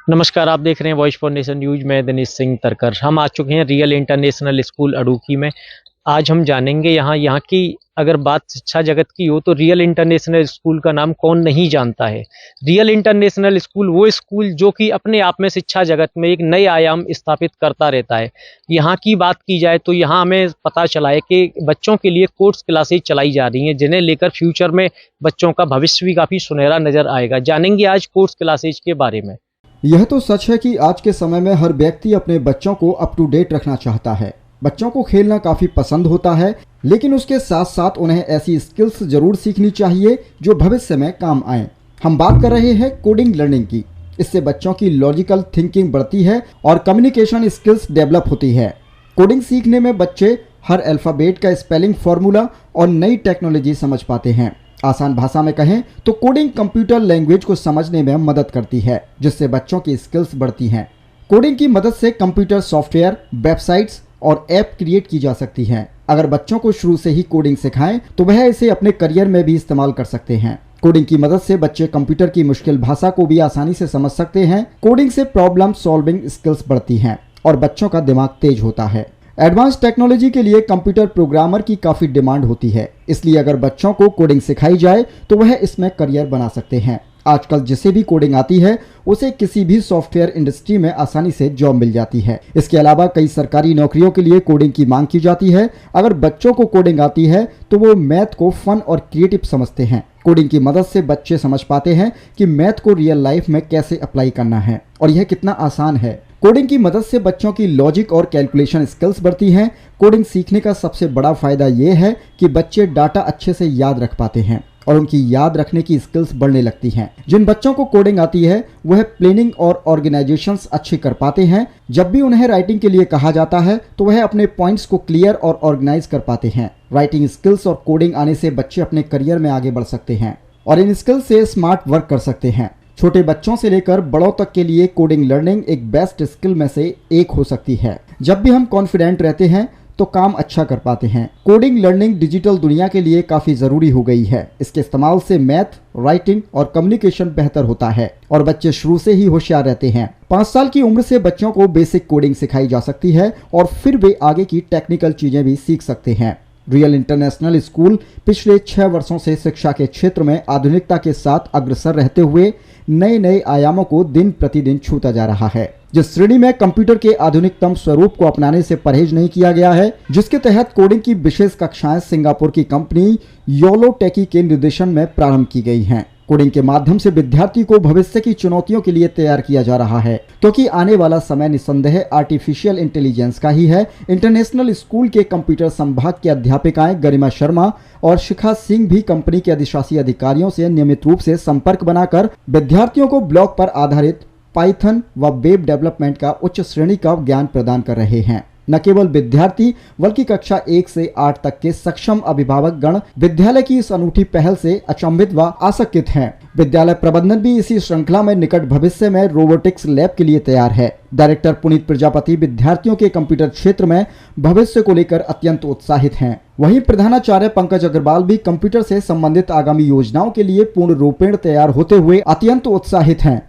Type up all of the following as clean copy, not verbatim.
नमस्कार, आप देख रहे हैं वॉइस फॉर नेशन न्यूज़। मैं दिनेश सिंह तरकर। हम आ चुके हैं रियल इंटरनेशनल स्कूल अड़ूकी में। आज हम जानेंगे यहाँ की अगर बात शिक्षा जगत की हो तो रियल इंटरनेशनल स्कूल का नाम कौन नहीं जानता है। रियल इंटरनेशनल स्कूल वो स्कूल जो कि अपने आप में शिक्षा जगत में एक नए आयाम स्थापित करता रहता है। यहाँ की बात की जाए तो यहाँ हमें पता चला है कि बच्चों के लिए कोर्स क्लासेज चलाई जा रही हैं, जिन्हें लेकर फ्यूचर में बच्चों का भविष्य भी काफ़ी सुनहरा नज़र आएगा। जानेंगे आज कोर्स क्लासेज के बारे में। यह तो सच है कि आज के समय में हर व्यक्ति अपने बच्चों को अप टू डेट रखना चाहता है। बच्चों को खेलना काफी पसंद होता है, लेकिन उसके साथ साथ उन्हें ऐसी स्किल्स जरूर सीखनी चाहिए जो भविष्य में काम आए। हम बात कर रहे हैं कोडिंग लर्निंग की। इससे बच्चों की लॉजिकल थिंकिंग बढ़ती है और कम्युनिकेशन स्किल्स डेवलप होती है। कोडिंग सीखने में बच्चे हर अल्फाबेट का स्पेलिंग फॉर्मूला और नई टेक्नोलॉजी समझ पाते हैं। आसान भाषा में कहें तो कोडिंग कंप्यूटर लैंग्वेज को समझने में मदद करती है, जिससे बच्चों की स्किल्स बढ़ती हैं। कोडिंग की मदद से कंप्यूटर सॉफ्टवेयर, वेबसाइट्स और ऐप क्रिएट की जा सकती हैं। अगर बच्चों को शुरू से ही कोडिंग सिखाएं तो वह इसे अपने करियर में भी इस्तेमाल कर सकते हैं। कोडिंग की मदद से बच्चे कंप्यूटर की मुश्किल भाषा को भी आसानी से समझ सकते हैं। कोडिंग से प्रॉब्लम सॉल्विंग स्किल्स बढ़ती हैं और बच्चों का दिमाग तेज होता है। एडवांस टेक्नोलॉजी के लिए कंप्यूटर प्रोग्रामर की काफ़ी डिमांड होती है, इसलिए अगर बच्चों को कोडिंग सिखाई जाए तो वह इसमें करियर बना सकते हैं। आजकल जिसे भी कोडिंग आती है उसे किसी भी सॉफ्टवेयर इंडस्ट्री में आसानी से जॉब मिल जाती है। इसके अलावा कई सरकारी नौकरियों के लिए कोडिंग की मांग की जाती है। अगर बच्चों को कोडिंग आती है तो वो मैथ को फन और क्रिएटिव समझते हैं। कोडिंग की मदद से बच्चे समझ पाते हैं कि मैथ को रियल लाइफ में कैसे अप्लाई करना है और यह कितना आसान है। कोडिंग की मदद से बच्चों की लॉजिक और कैलकुलेशन स्किल्स बढ़ती हैं। कोडिंग सीखने का सबसे बड़ा फायदा यह है कि बच्चे डाटा अच्छे से याद रख पाते हैं और उनकी याद रखने की स्किल्स बढ़ने लगती हैं। जिन बच्चों को कोडिंग आती है वह प्लानिंग और ऑर्गेनाइजेशंस अच्छे कर पाते हैं। जब भी उन्हें राइटिंग के लिए कहा जाता है तो वह अपने पॉइंट्स को क्लियर और ऑर्गेनाइज कर पाते हैं। राइटिंग स्किल्स और कोडिंग आने से बच्चे अपने करियर में आगे बढ़ सकते हैं और इन स्किल्स से स्मार्ट वर्क कर सकते हैं। छोटे बच्चों से लेकर बड़ों तक के लिए कोडिंग लर्निंग एक बेस्ट स्किल में से एक हो सकती है। जब भी हम कॉन्फिडेंट रहते हैं तो काम अच्छा कर पाते हैं। कोडिंग लर्निंग डिजिटल दुनिया के लिए काफ़ी ज़रूरी हो गई है। इसके इस्तेमाल से मैथ, राइटिंग और कम्युनिकेशन बेहतर होता है और बच्चे शुरू से ही होशियार रहते हैं। 5 साल की उम्र से बच्चों को बेसिक कोडिंग सिखाई जा सकती है और फिर वे आगे की टेक्निकल चीज़ें भी सीख सकते हैं। रियल इंटरनेशनल स्कूल पिछले 6 वर्षों से शिक्षा के क्षेत्र में आधुनिकता के साथ अग्रसर रहते हुए नए नए आयामों को दिन प्रतिदिन छूता जा रहा है। जिस श्रेणी में कंप्यूटर के आधुनिकतम स्वरूप को अपनाने से परहेज नहीं किया गया है, जिसके तहत कोडिंग की विशेष कक्षाएं सिंगापुर की कंपनी योलो टेकी के निर्देशन में प्रारंभ की गई हैं। कोडिंग के माध्यम से विद्यार्थी को भविष्य की चुनौतियों के लिए तैयार किया जा रहा है, क्योंकि आने वाला समय निस्संदेह आर्टिफिशियल इंटेलिजेंस का ही है। इंटरनेशनल स्कूल के कंप्यूटर संभाग की अध्यापिकाएं गरिमा शर्मा और शिखा सिंह भी कंपनी के अधिशासी अधिकारियों से नियमित रूप से संपर्क बनाकर विद्यार्थियों को ब्लॉक पर आधारित पाइथन व वेब डेवलपमेंट का उच्च श्रेणी का ज्ञान प्रदान कर रहे हैं। न केवल विद्यार्थी बल्कि कक्षा 1 से 8 तक के सक्षम अभिभावक गण विद्यालय की इस अनूठी पहल से अचंभित व आसक्तित हैं। विद्यालय प्रबंधन भी इसी श्रृंखला में निकट भविष्य में रोबोटिक्स लैब के लिए तैयार है। डायरेक्टर पुनीत प्रजापति विद्यार्थियों के कंप्यूटर क्षेत्र में भविष्य को लेकर अत्यंत उत्साहित हैं। वहीं प्रधानाचार्य पंकज अग्रवाल भी कंप्यूटर से संबंधित आगामी योजनाओं के लिए पूर्ण रूपेण तैयार होते हुए अत्यंत उत्साहित हैं।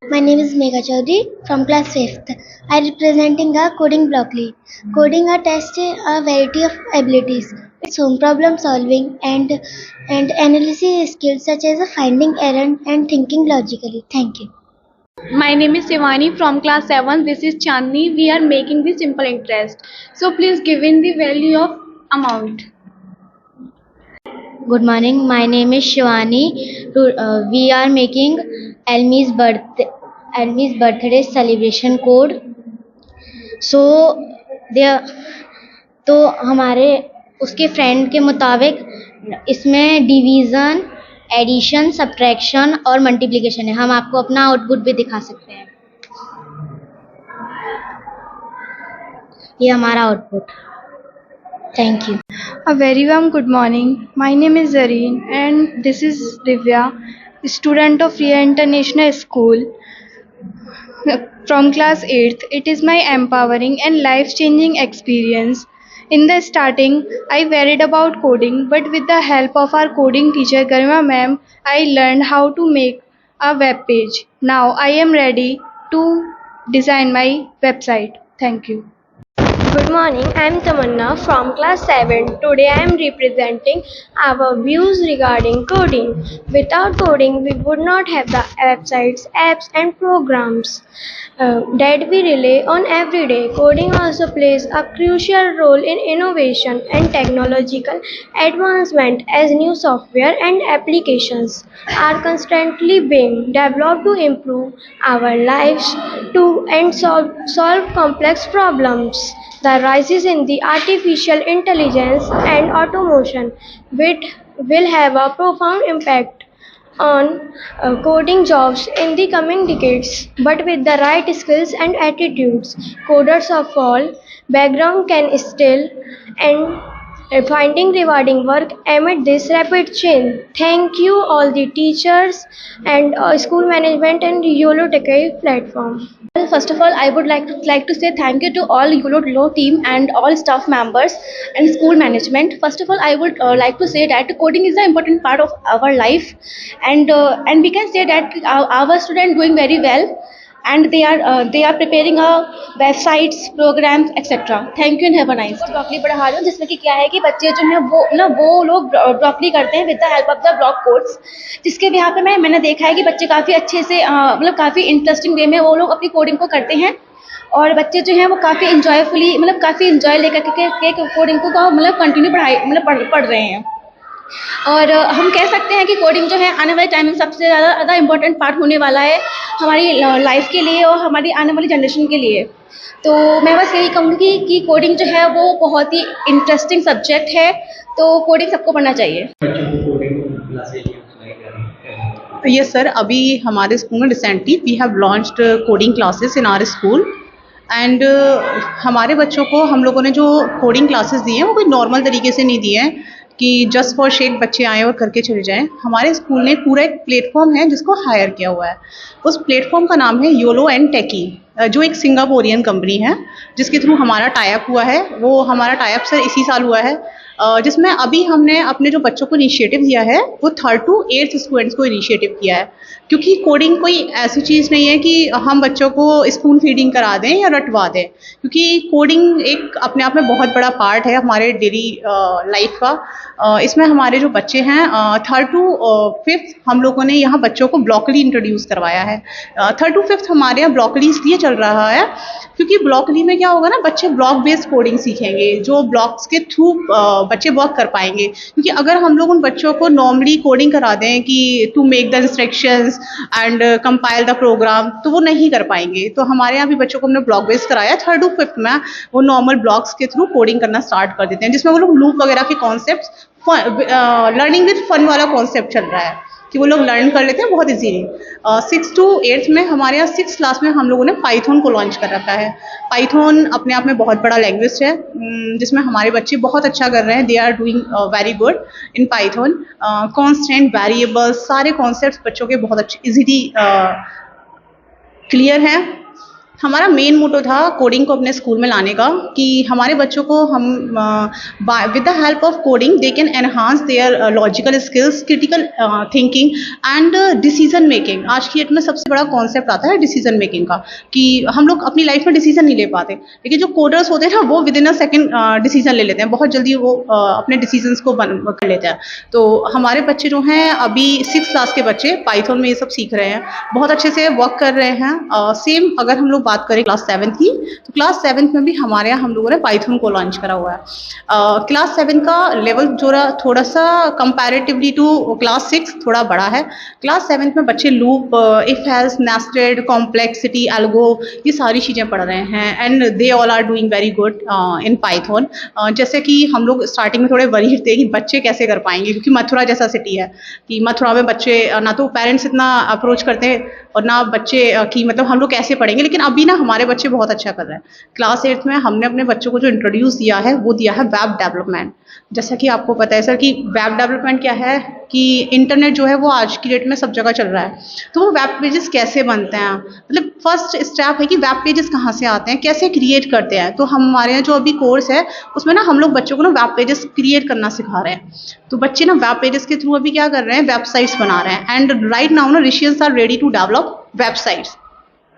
My name is Megha Chaudhary from class 5th. I representing a coding block lead. Coding a test a variety of abilities. It's home problem solving and analysis skills such as finding error and thinking logically. Thank you. My name is Shivani from class 7. This is Chandni. We are making the simple interest. So please give in the value of amount. Good morning. My name is Shivani. We are making Elmi's birthday celebration code. So तो हमारे उसके friend के मुताबिक इसमें division, addition, subtraction और multiplication है। हम आपको अपना आउटपुट भी दिखा सकते हैं। ये हमारा output. Thank you. A very warm good morning. My name is Zareen and this is Divya, student of Ria International School from class 8th. It is my empowering and life-changing experience. In the starting, I worried about coding, but with the help of our coding teacher Garima ma'am, I learned how to make a web page. Now I am ready to design my website. Thank you. Good morning, I am Tamanna from class 7. Today I am representing our views regarding coding. Without coding, we would not have the websites, apps and programs that we rely on every day. Coding also plays a crucial role in innovation and technological advancement as new software and applications are constantly being developed to improve our lives and solve complex problems. The rises in the artificial intelligence and automation will have a profound impact on coding jobs in the coming decades. But with the right skills and attitudes, coders of all background can still and finding rewarding work amid this rapid change. Thank you all the teachers and school management and YOLO Tech platform. Well, first of all, I would like to say thank you to all YOLO team and all staff members and school management. First of all, I would like to say that coding is an important part of our life, and we can say that our students doing very well, and they are preparing websites, programs, etc. Thank you and have a nice day. Broccoli पढ़ा रही हूँ जिसमें कि क्या है कि बच्चे जो हैं वो लोग ब्रोकली करते हैं with the help of the block codes, जिसके यहाँ पे मैंने देखा है कि बच्चे काफ़ी अच्छे से मतलब काफ़ी इंटरेस्टिंग वे में वो लोग अपनी कोडिंग को करते हैं, और बच्चे जो हैं वो काफ़ी इंजॉयफुली मतलब काफ़ी इंजॉय लेकर के कोडिंग को मतलब कंटिन्यू पढ़ रहे हैं। और हम कह सकते हैं कि कोडिंग जो है आने वाले टाइम में सबसे ज़्यादा इम्पोर्टेंट पार्ट होने वाला है हमारी लाइफ के लिए और हमारी आने वाली जनरेशन के लिए। तो मैं बस यही कहूँगी कि कोडिंग जो है वो बहुत ही इंटरेस्टिंग सब्जेक्ट है, तो कोडिंग सबको पढ़ना चाहिए। यस सर, अभी हमारे स्कूल में recently we have launched coding classes in our school and हमारे बच्चों को हम लोगों ने जो कोडिंग क्लासेस दी हैं वो कोई नॉर्मल तरीके से नहीं दी हैं कि जस्ट फॉर शेक बच्चे आएँ और करके चले जाएं। हमारे स्कूल ने पूरा एक प्लेटफॉर्म है जिसको हायर किया हुआ है। उस प्लेटफॉर्म का नाम है योलो एंड टेकी, जो एक सिंगापुरियन कंपनी है जिसके थ्रू हमारा टाई अप हुआ है। वो हमारा टाई अप सर इसी साल हुआ है, जिसमें अभी हमने अपने जो बच्चों को इनिशिएटिव दिया है वो 3rd to 8th स्टूडेंट्स को इनिशिएटिव किया है, क्योंकि कोडिंग कोई ऐसी चीज़ नहीं है कि हम बच्चों को स्पून फीडिंग करा दें या रटवा दें, क्योंकि कोडिंग एक अपने आप में बहुत बड़ा पार्ट है हमारे डेली लाइफ का। इसमें हमारे जो बच्चे हैं 3rd to 5th हम लोगों ने यहाँ बच्चों को ब्लॉकली इंट्रोड्यूस करवाया है। 3rd to 5th हमारे यहाँ ब्लॉकली इसलिए चल रहा है क्योंकि ब्लॉकली में क्या होगा ना, बच्चे ब्लॉक बेस्ड कोडिंग सीखेंगे जो ब्लॉक्स के थ्रू बच्चे वर्क कर पाएंगे। क्योंकि अगर हम लोग उन बच्चों को नॉर्मली कोडिंग करा दें कि to make the instructions and compile the program, तो वो नहीं कर पाएंगे। तो हमारे यहाँ भी बच्चों को हमने ब्लॉक बेस्ड कराया। 3rd to 5th में वो नॉर्मल ब्लॉक्स के थ्रू कोडिंग करना स्टार्ट कर देते हैं, जिसमें वो लोग लूप वगैरह के कॉन्सेप्ट लर्निंग विद फन वाला कॉन्सेप्ट चल रहा है कि वो लोग लर्न कर लेते हैं बहुत इजीली। 6th to 8th में हमारे यहाँ 6th क्लास में हम लोगों ने पाइथन को लॉन्च कर रखा है। पाइथन अपने आप में बहुत बड़ा लैंग्वेज है जिसमें हमारे बच्चे बहुत अच्छा कर रहे हैं। They are doing very good in Python. Constant, variables, सारे कॉन्सेप्ट्स बच्चों के बहुत अच्छे इजीली क्लियर हैं। हमारा मेन मोटो था कोडिंग को अपने स्कूल में लाने का कि हमारे बच्चों को हम with the help of coding they can enhance there logical skills, critical thinking and decision making. आज की डेट में सबसे बड़ा कॉन्सेप्ट आता है डिसीजन मेकिंग का, कि हम लोग अपनी लाइफ में डिसीजन नहीं ले पाते, लेकिन जो कोडर्स होते हैं ना वो with in a second decision ले लेते हैं, बहुत जल्दी वो अपने डिसीजंस को कर लेते हैं। तो हमारे बच्चे जो हैं अभी 6th क्लास के बच्चे पाइथन में ये सब सीख रहे हैं, बहुत अच्छे से वर्क कर रहे हैं। सेम अगर हम लोग बात करें क्लास 7th की, तो क्लास 7th में भी हमारे यहाँ हम लोगों ने पाइथन को लॉन्च करा हुआ है। क्लास 7 का लेवल जो थोड़ा सा कंपैरेटिवली टू क्लास 6 थोड़ा बड़ा है। क्लास 7th में बच्चे loop, if else, nested, complexity, algo, ये सारी चीज़ें पढ़ रहे हैं and they all are doing very good in Python. जैसे कि हम लोग स्टार्टिंग में थोड़े वरीड थे कि बच्चे कैसे कर पाएंगे, क्योंकि मथुरा जैसा सिटी है कि मथुरा में बच्चे ना तो पेरेंट्स इतना अप्रोच करते हैं और ना बच्चे कि मतलब हम लोग कैसे पढ़ेंगे, लेकिन अभी अभी ना हमारे बच्चे बहुत अच्छा कर रहे हैं। क्लास 8 में हमने अपने बच्चों को जो इंट्रोड्यूस दिया है वो दिया है वेब डेवलपमेंट। जैसा कि आपको पता है सर कि वेब डेवलपमेंट क्या है कि इंटरनेट जो है वो आज की डेट में सब जगह चल रहा है, तो वो वेब पेजेस कैसे बनते हैं, मतलब फर्स्ट स्टेप है कि वेब पेजेस कहाँ से आते हैं, कैसे क्रिएट करते हैं। तो हमारे यहाँ जो अभी कोर्स है उसमें ना हम लोग बच्चों को ना वेब पेजेस क्रिएट करना सिखा रहे हैं। तो बच्चे ना वेब पेजेस के थ्रू अभी क्या कर रहे हैं, वेबसाइट्स बना रहे हैं। एंड राइट नाउ ना रिशियंस are ready to develop websites.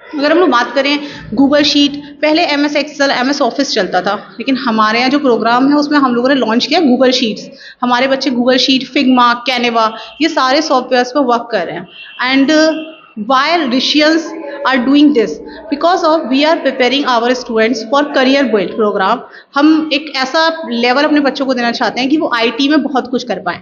अगर हम लोग बात करें गूगल शीट, पहले MS एक्सेल MS ऑफिस चलता था, लेकिन हमारे यहाँ जो प्रोग्राम है उसमें हम लोगों ने लॉन्च किया गूगल शीट्स। हमारे बच्चे गूगल शीट, फिग्मा, कैनवा ये सारे सॉफ्टवेयर्स पर वर्क कर रहे हैं। And why Rishiyans are doing this? Because of we are preparing our students for career build program। हम एक ऐसा लेवल अपने बच्चों को देना चाहते हैं कि वो IT में बहुत कुछ कर पाएं।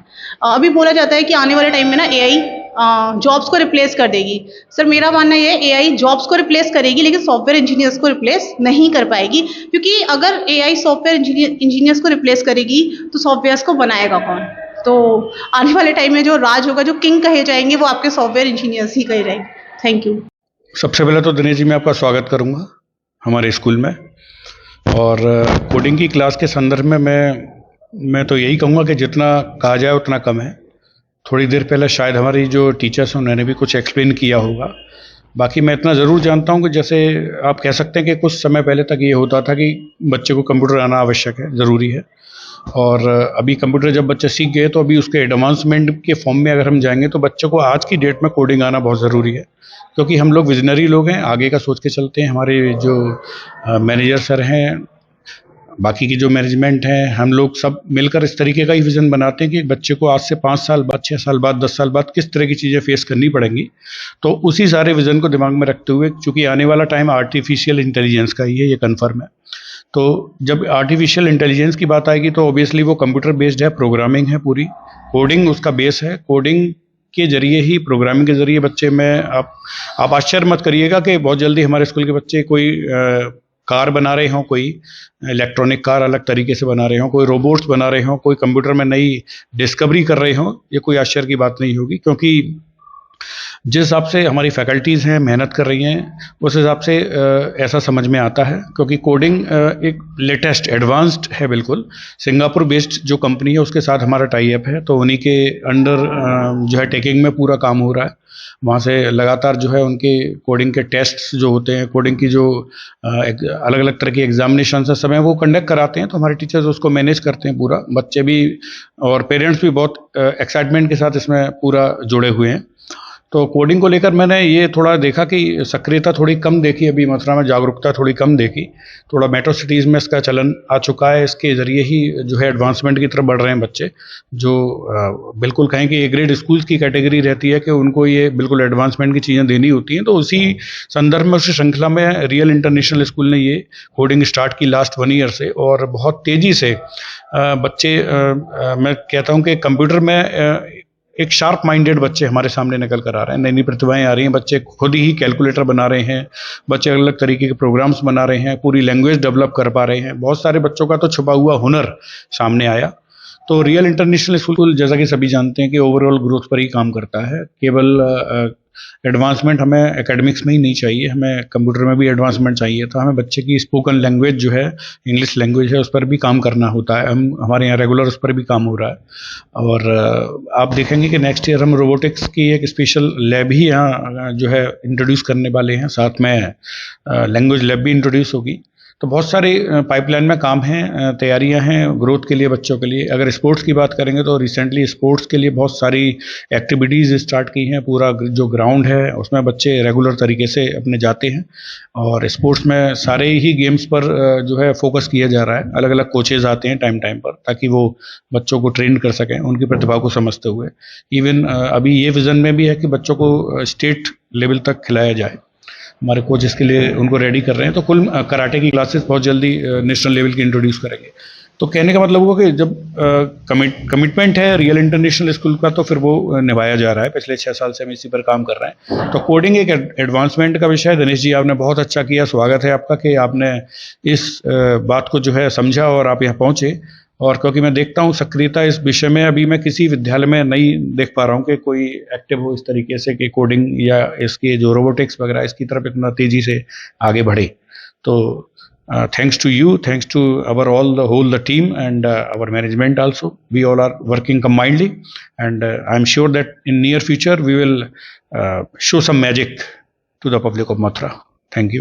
अभी बोला जाता है कि आने वाले टाइम में ना AI जॉब्स को रिप्लेस कर देगी। सर मेरा मानना ये है AI जॉब्स को रिप्लेस करेगी लेकिन सॉफ्टवेयर इंजीनियर्स को रिप्लेस नहीं कर पाएगी, क्योंकि अगर AI सॉफ्टवेयर इंजीनियर्स को रिप्लेस करेगी तो सॉफ्टवेयर्स को बनाएगा कौन? तो आने वाले टाइम में जो राज होगा, जो किंग कहे जाएंगे वो आपके सॉफ्टवेयर इंजीनियर्स ही कहे जाएंगे। Thank you. सबसे पहले तो दिनेश जी मैं आपका स्वागत करूंगा हमारे स्कूल में। और कोडिंग की क्लास के संदर्भ में मैं तो यही कहूँगा कि जितना कहा जाए उतना कम है। थोड़ी देर पहले शायद हमारी जो टीचर्स हैं उन्होंने भी कुछ एक्सप्लेन किया होगा। बाकी मैं इतना ज़रूर जानता हूँ कि जैसे आप कह सकते हैं कि कुछ समय पहले तक ये होता था कि बच्चे को कंप्यूटर आना आवश्यक है, ज़रूरी है। और अभी कंप्यूटर जब बच्चे सीख गए तो अभी उसके एडवांसमेंट के फॉर्म में अगर हम जाएंगे तो बच्चों को आज की डेट में कोडिंग आना बहुत ज़रूरी है, क्योंकि हम लोग विजनरी लोग हैं, आगे का सोच के चलते हैं। हमारे जो मैनेजर सर हैं, बाकी की जो मैनेजमेंट है, हम लोग सब मिलकर इस तरीके का ही विज़न बनाते हैं कि बच्चे को आज से 5 साल बाद, 6 साल बाद, 10 साल बाद किस तरह की चीज़ें फेस करनी पड़ेंगी। तो उसी सारे विज़न को दिमाग में रखते हुए, चूँकि आने वाला टाइम आर्टिफिशियल इंटेलिजेंस का ही है, ये कन्फर्म है। तो जब आर्टिफिशियल इंटेलिजेंस की बात आएगी तो ऑब्वियसली वो कंप्यूटर बेस्ड है, प्रोग्रामिंग है, पूरी कोडिंग उसका बेस है। कोडिंग के जरिए ही, प्रोग्रामिंग के जरिए बच्चे में आप आश्चर्य मत करिएगा कि बहुत जल्दी हमारे स्कूल के बच्चे कोई कार बना रहे हों, कोई इलेक्ट्रॉनिक कार अलग तरीके से बना रहे हों, कोई रोबोट्स बना रहे हों, कोई कंप्यूटर में नई डिस्कवरी कर रहे हों। ये कोई आश्चर्य की बात नहीं होगी, क्योंकि जिस हिसाब से हमारी फैकल्टीज़ हैं, मेहनत कर रही हैं, उस हिसाब से ऐसा समझ में आता है। क्योंकि कोडिंग एक लेटेस्ट एडवांस्ड है बिल्कुल। सिंगापुर बेस्ड जो कंपनी है उसके साथ हमारा टाई अप है, तो उन्हीं के अंडर जो है टेकिंग में पूरा काम हो रहा है। वहाँ से लगातार जो है उनके कोडिंग के टेस्ट्स जो होते हैं, कोडिंग की जो अलग अलग तरह की एग्जामिनेशन है समय वो कंडक्ट कराते हैं, तो हमारे टीचर्स उसको मैनेज करते हैं पूरा। बच्चे भी और पेरेंट्स भी बहुत एक्साइटमेंट के साथ इसमें पूरा जुड़े हुए हैं। तो कोडिंग को लेकर मैंने ये थोड़ा देखा कि सक्रियता थोड़ी कम देखी, अभी मथुरा में जागरूकता थोड़ी कम देखी। थोड़ा मेट्रो सिटीज़ में इसका चलन आ चुका है, इसके ज़रिए ही जो है एडवांसमेंट की तरफ बढ़ रहे हैं बच्चे, जो बिल्कुल कहें कि ए ग्रेड स्कूल्स की कैटेगरी रहती है कि उनको ये बिल्कुल एडवांसमेंट की चीज़ें देनी होती हैं। तो उसी संदर्भ में, उसी श्रृंखला में रियल इंटरनेशनल स्कूल ने ये कोडिंग स्टार्ट की लास्ट 1 ईयर से, और बहुत तेज़ी से बच्चे मैं कहता हूँ कि कंप्यूटर में एक शार्प माइंडेड बच्चे हमारे सामने निकल कर आ रहे हैं, नई नई प्रतिभाएं आ रही हैं। बच्चे खुद ही कैलकुलेटर बना रहे हैं, बच्चे अलग अलग तरीके के प्रोग्राम्स बना रहे हैं, पूरी लैंग्वेज डेवलप कर पा रहे हैं। बहुत सारे बच्चों का तो छुपा हुआ हुनर सामने आया। तो रियल इंटरनेशनल स्कूल जैसा कि सभी जानते हैं कि ओवरऑल ग्रोथ पर ही काम करता है। केवल एडवांसमेंट हमें एकेडमिक्स में ही नहीं चाहिए, हमें कंप्यूटर में भी एडवांसमेंट चाहिए। तो हमें बच्चे की स्पोकन लैंग्वेज जो है, इंग्लिश लैंग्वेज है, उस पर भी काम करना होता है। हमारे यहाँ रेगुलर उस पर भी काम हो रहा है। और आप देखेंगे कि नेक्स्ट ईयर हम रोबोटिक्स की एक स्पेशल लैब ही यहाँ जो है इंट्रोड्यूस करने वाले हैं, साथ में लैंग्वेज लैब भी इंट्रोड्यूस होगी। तो बहुत सारे पाइपलाइन में काम हैं, तैयारियां हैं ग्रोथ के लिए, बच्चों के लिए। अगर स्पोर्ट्स की बात करेंगे तो रिसेंटली स्पोर्ट्स के लिए बहुत सारी एक्टिविटीज़ स्टार्ट की हैं। पूरा जो ग्राउंड है उसमें बच्चे रेगुलर तरीके से अपने जाते हैं, और स्पोर्ट्स में सारे ही गेम्स पर जो है फोकस किया जा रहा है। अलग अलग कोचेज़ आते हैं टाइम टाइम पर, ताकि वो बच्चों को ट्रेन कर सकें, उनकी प्रतिभा को समझते हुए। इवन अभी ये विज़न में भी है कि बच्चों को स्टेट लेवल तक खिलाया जाए। हमारे कोच इसके लिए उनको रेडी कर रहे हैं। तो कुल कराटे की क्लासेस बहुत जल्दी नेशनल लेवल की इंट्रोड्यूस करेंगे। तो कहने का मतलब हुआ कि जब कमिटमेंट है रियल इंटरनेशनल स्कूल का, तो फिर वो निभाया जा रहा है। पिछले 6 साल से हम इसी पर काम कर रहे हैं। तो कोडिंग एक एडवांसमेंट का विषय है। दिनेश जी, आपने बहुत अच्छा किया, स्वागत है आपका कि आपने इस बात को जो है समझा और आप यहाँ पहुँचे। और क्योंकि मैं देखता हूँ सक्रियता इस विषय में अभी मैं किसी विद्यालय में नहीं देख पा रहा हूँ कि कोई एक्टिव हो इस तरीके से कि कोडिंग या इसकी जो रोबोटिक्स वगैरह इसकी तरफ इतना तेजी से आगे बढ़े। तो thanks to you, thanks to our all the whole the team and our management also, we all are working combinedly, and I'm sure that in near future we will show some magic to the public of Mathura. Thank you.